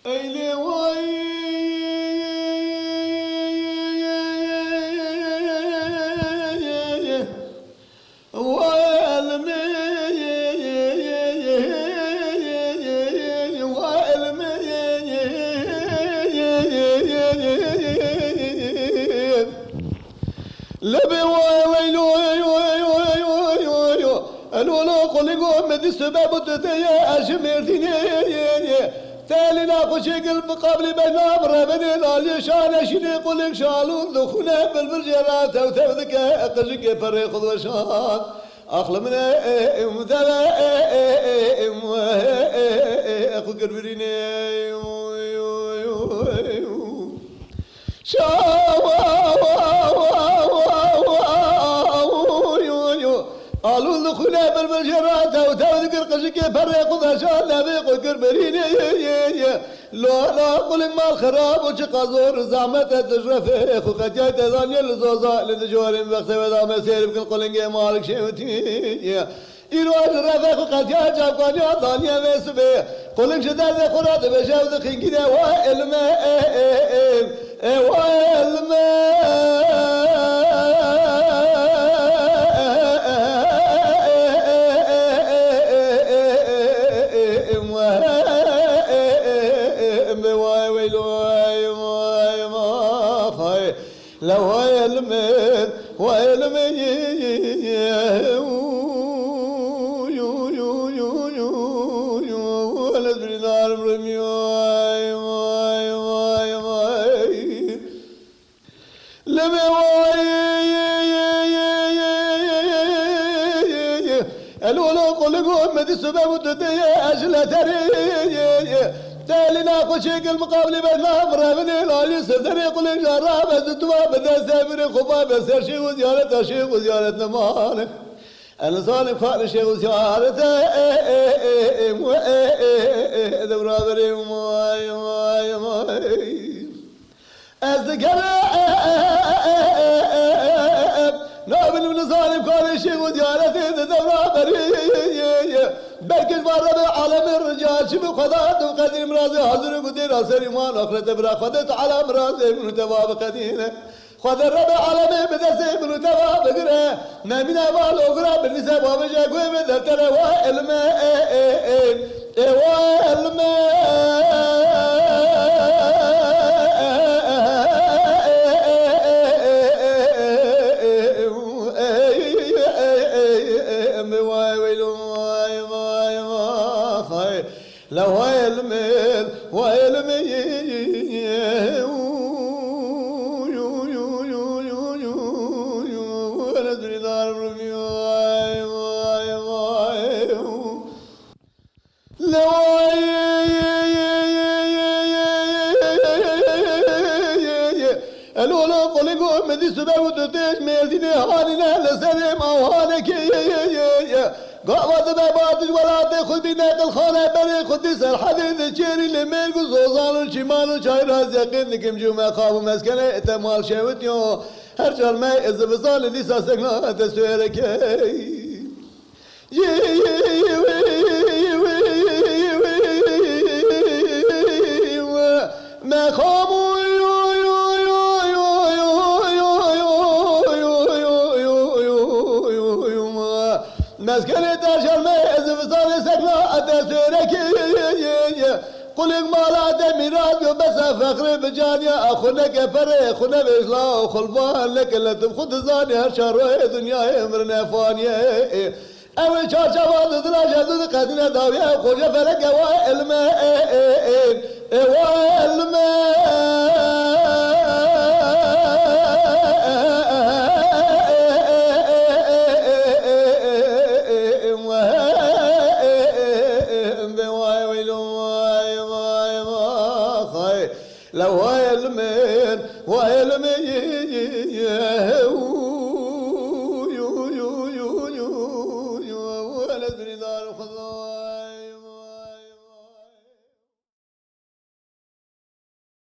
أيلي واي لبي ويلو الولو قلقو مدي سبب تتيا أشمرتني تالي ناقو شكل بقبل بنابرة بني الالي شان شني قلق شالون دخونا بالبرجرات او تبذك قشك فريق وشان أخل من مثلا أخو قربريني قالوا دخونا بالبرجرات او تبذك قشك فريق وشان نبيق قربريني لا قل ما الخراب وشقازور زعمته تشرفه خو قتيت ذاني الزوزاء لدجور بخت وذا مسير بكل قلنجي مالك شيوتي إلو أجرفه خو قتيت جابقاني ذاني مسبه قلن شداد خراد بشاود خنقنا وإلما لو علمت وعلمي ولد بنار برمي لمي الولو قلقوا مدي سبب وتدي أجل تري تالي ناقو شكل مقابل بين الأمر من الالي سردني قل جرابة الدواب ذا سافر خبابة سر شيخ وزيارة شيخ وزيارة نمانك أنا صالح فارق شيخ وزيارة دورا بري أصدقاء نابل من صالح فارق شيخ وزيارة دورا بري بركز مرة عالم الرجال شبه خدات وقدر مرازي حضر قدير أسر إيمان أخرت برا خدت على مرازي من تباب قدينة خد الربع عالمي بدسي من تباب قرى نامين أبال أقرى بالنساء بابجا قوي من دفتر وإلما لو علمي وعلمي ولد بنار برمي لو الولو قلقوا مدي سبب وتتيج ميزيني هانينا لسلم أو هانك قوات بابات ولا تاخذ بناك الخانة بني خدس الحديد الشيري اللي ميل قصوصان الشمال وشاي راز يقين لكم جمع خاف مسكنة اتمال شاوتيو هرجال ما إذا بصال لسا سكنا تسويرك ما خامو مسكنة ترجل ما إذا بصال سكنا تسويرك قلق مالا دميرات بس فخر بجانيا أخونا كفر أخونا بإسلام خلبان لك اللي تبخد زاني هالشر دنيا امرنا فانية أول شهر شوال دراجة ذو قدنا داوية خوشة فلك لو علمين وعلمي